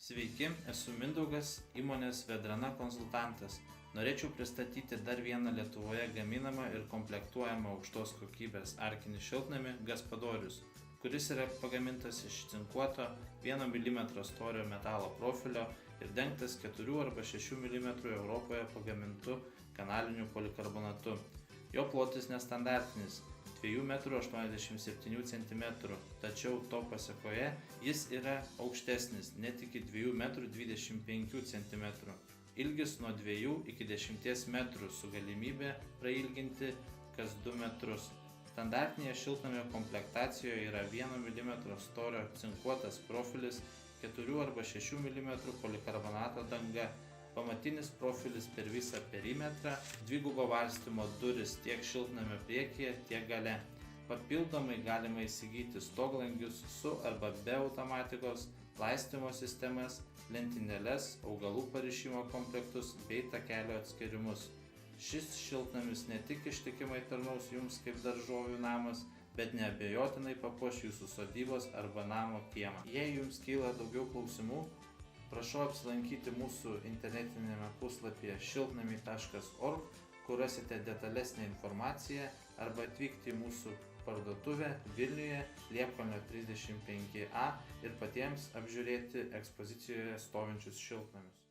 Sveiki, esu Mindaugas, įmonės Vedrana konsultantas. Norėčiau pristatyti dar vieną Lietuvoje gaminamą ir komplektuojamą aukštos kokybės arkinį šiltnamį Gaspadorius, kuris yra pagamintas iš cinkuoto 1 mm storio metalo profilio ir dengtas 4 arba 6 mm Europoje pagamintu kanaliniu polikarbonatu. Jo plotis nestandartinis – 2,87 cm, tačiau to pasekoje jis yra aukštesnis net iki 2,25 cm. Ilgis nuo 2 iki 10 metrų su galimybė prailginti kas 2 metrus. Standartinėje šiltnamio komplektacijoje yra 1 mm storio cinkuotas profilis, 4 arba 6 mm polikarbonato danga, pamatinis profilis per visą perimetrą, dvigubo varstymo durys tiek šiltnamio priekyje, tiek gale. Papildomai galima įsigyti stoglangius su arba be automatikos, laistymo sistemas, lentynėles, augalų parišimo komplektus bei takelio atskirimus. Šis šiltnamis ne tik ištikimai tarnaus jums kaip daržovių namas, bet neabejotinai papuoš jūsų sodybos arba namo kiemą. Jei jums kyla daugiau klausimų, prašau apsilankyti mūsų internetinėme puslapyje šiltnamiai.org, kur rasite detalesnę informaciją, arba atvykti į mūsų parduotuvę Vilniuje, Liepkalnio 35A ir patiems apžiūrėti ekspozicijoje stovinčius šiltnamius.